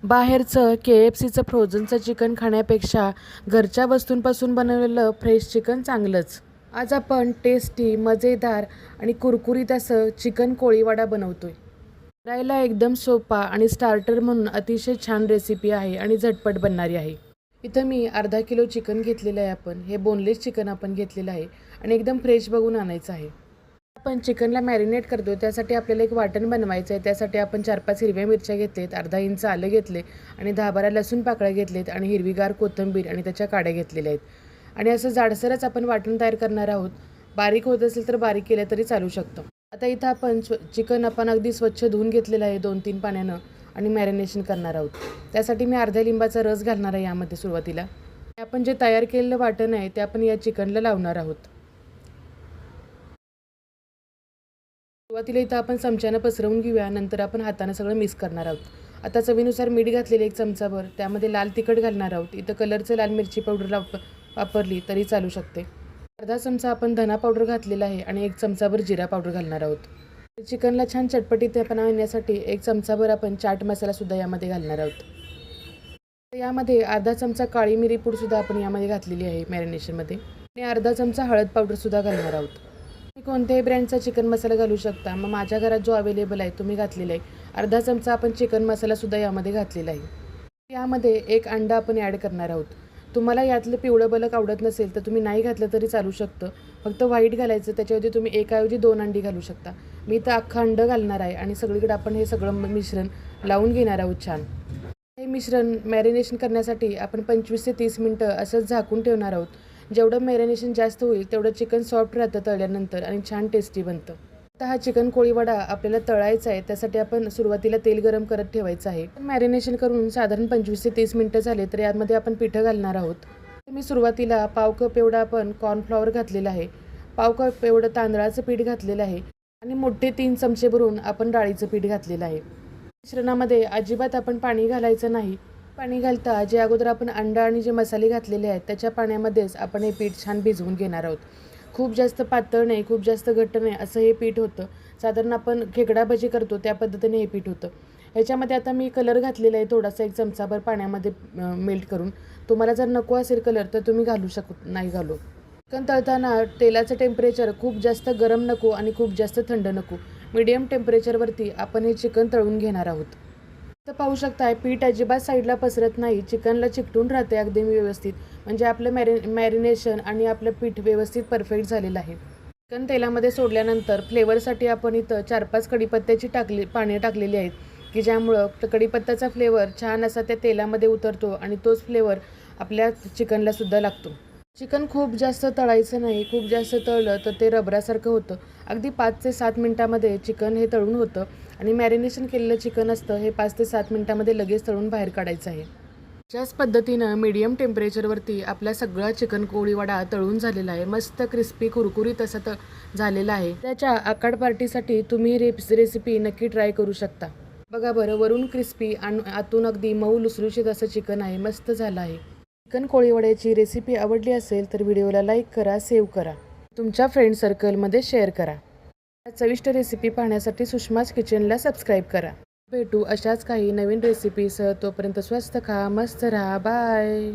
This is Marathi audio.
बाहेरचं KFCचं फ्रोझनचं चिकन खाण्यापेक्षा घरच्या वस्तूंपासून बनवलेलं फ्रेश चिकन चांगलंच. आज आपण टेस्टी, मजेदार आणि कुरकुरीत असं चिकन कोळीवाडा बनवतोय. करायला एकदम सोपा आणि स्टार्टर म्हणून अतिशय छान रेसिपी आहे आणि झटपट बनणारी आहे. इथं मी अर्धा किलो चिकन घेतलेलं आहे. हे बोनलेस चिकन आपण घेतलेलं आहे आणि एकदम फ्रेश बघून आणायचं आहे. आपण चिकनला मॅरिनेट करतो त्यासाठी आपल्याला एक वाटण बनवायचं आहे. त्यासाठी आपण 4-5 हिरव्या मिरच्या घेतलेत, अर्धा इंच आलं घेतले आणि 10-12 लसूण पाकळ्या घेतलेत आणि हिरवीगार कोथिंबीर आणि त्याच्या काड्या घेतलेल्या आहेत. आणि असं जाडसरच आपण वाटण तयार करणार आहोत. बारीक होत असेल तर बारीक केलं तरी चालू शकतं. आता इथं आपण चिकन अगदी स्वच्छ धुवून घेतलेलं आहे 2-3 पाण्यानं आणि मॅरिनेशन करणार आहोत. त्यासाठी मी अर्ध्या लिंबाचा रस घालणार आहे यामध्ये सुरुवातीला. आपण जे तयार केलेलं वाटण आहे ते आपण या चिकनला लावणार आहोत. सुरुवातीला इथं आपण चमच्यानं पसरवून घेऊया, नंतर आपण हातानं सगळं मिक्स करणार आहोत. आता चवीनुसार मीठ घातलेले 1 चमचाभर, त्यामध्ये लाल तिखट घालणार आहोत. इथं कलरचं लाल मिरची पावडर वापरली तरी चालू शकते. अर्धा चमचा आपण धना पावडर घातलेला आहे आणि 1 चमचाभर जिरा पावडर घालणार आहोत. चिकनला छान चटपटीतपणा येण्यासाठी 1 चमचाभर आपण चाट मसालासुद्धा यामध्ये घालणार आहोत. यामध्ये अर्धा चमचा काळी मिरी पूडसुद्धा आपण यामध्ये घातलेली आहे मॅरिनेशनमध्ये आणि अर्धा चमचा हळद पावडरसुद्धा घालणार आहोत. तुम्ही कोणत्याही ब्रँडचा चिकन मसाला घालू शकता. मग माझ्या घरात जो अवेलेबल आहे तुम्ही घातलेला आहे. अर्धा चमचा आपण चिकन मसालासुद्धा यामध्ये घातलेला आहे. यामध्ये 1 अंडा आपण ॲड करणार आहोत. तुम्हाला यातलं पिवळं बलक आवडत नसेल तर तुम्ही नाही घातलं तरी चालू शकतं. फक्त व्हाईट घालायचं, त्याच्याऐवजी तुम्ही एकाऐवजी 2 अंडी घालू शकता. मी इथं अख्खं अंडं घालणार आहे आणि सगळीकडे आपण हे सगळं मिश्रण लावून घेणार आहोत छान. हे मिश्रण मॅरिनेशन करण्यासाठी आपण 25 ते 30 मिनटं असंच झाकून ठेवणार आहोत. जेवढं मॅरिनेशन जास्त होईल तेवढं चिकन सॉफ्ट राहतं तळल्यानंतर आणि छान टेस्टी बनतं. आता हा चिकन कोळीवाडा आपल्याला तळायचा आहे. त्यासाठी आपण सुरुवातीला तेल गरम करत ठेवायचं आहे. मॅरिनेशन करून साधारण 25 ते 30 मिनटं झाले तर यामध्ये आपण पिठं घालणार आहोत. मी सुरुवातीला पाव कप एवढा आपण कॉर्नफ्लॉवर घातलेला आहे, पाव कप एवढं तांदळाचं पीठ घातलेलं आहे आणि मोठे 3 चमचे भरून आपण डाळीचं पीठ घातलेलं आहे. मिश्रणामध्ये अजिबात आपण पाणी घालायचं नाही. पाणी घालता जे अगोदर आपण अंडा आणि जे मसाले घातलेले आहेत त्याच्या पाण्यामध्येच आपण हे पीठ छान भिजवून घेणार आहोत. खूप जास्त पातळ नाही, खूप जास्त घट्ट नाही असं हे पीठ होतं. साधारण आपण खेकडा भजी करतो त्या पद्धतीने हे पीठ होतं. ह्याच्यामध्ये आता मी कलर घातलेला आहे थोडासा 1 चमचाभर पाण्यामध्ये मेल्ट करून. तुम्हाला जर नको असेल कलर तर तुम्ही नाही घालू. चिकन तळताना तेलाचं टेम्परेचर खूप जास्त गरम नको आणि खूप जास्त थंड नको. मीडियम टेम्परेचरवरती आपण हे चिकन तळून घेणार आहोत. तर पाहू शकताय पीठ अजिबात साईडला पसरत नाही, चिकनला चिकटून राहते अगदी व्यवस्थित. म्हणजे आपलं मॅरिनेशन आणि आपलं पीठ व्यवस्थित परफेक्ट झालेलं आहे. चिकन तेलामध्ये सोडल्यानंतर फ्लेवरसाठी आपण इथं 4-5 कढीपत्त्याची पाने टाकलेली आहेत की ज्यामुळं कढीपत्त्याचा फ्लेवर छान असा त्या तेलामध्ये उतरतो आणि तोच फ्लेवर आपल्या चिकनलासुद्धा लागतो. चिकन खूप जास्त तळायचं नाही. खूप जास्त तळलं तर ते रबरासारखं होतं. अगदी 5 ते 7 मिनटामध्ये चिकन हे तळून होतं आणि मॅरिनेशन केलेलं चिकन असतं हे 5 ते 7 मिनटामध्ये लगेच तळून बाहेर काढायचं आहे. त्याच पद्धतीनं मीडियम टेम्परेचरवरती आपला सगळा चिकन कोळीवाडा तळून झालेला आहे. मस्त क्रिस्पी कुरकुरीत असं झालेला आहे. त्याच्या आकाड पार्टीसाठी तुम्ही रेसिपी नक्की ट्राय करू शकता. बघा बरं, वरून क्रिस्पी आणि आतून अगदी मऊ लुसलुशीत असं चिकन आहे. मस्त झालं आहे. चिकन कोळीवाड्याची रेसिपी आवडली असेल तर व्हिडिओला लाईक करा, सेव्ह करा, तुमच्या फ्रेंड सर्कलमध्ये शेअर करा. चविष्ट रेसिपी पाहण्यासाठी सुषमाज किचनला सबस्क्राईब करा. भेटू अशाच काही नवीन रेसिपीसह. तोपर्यंत स्वस्त खा, मस्त राहा. बाय.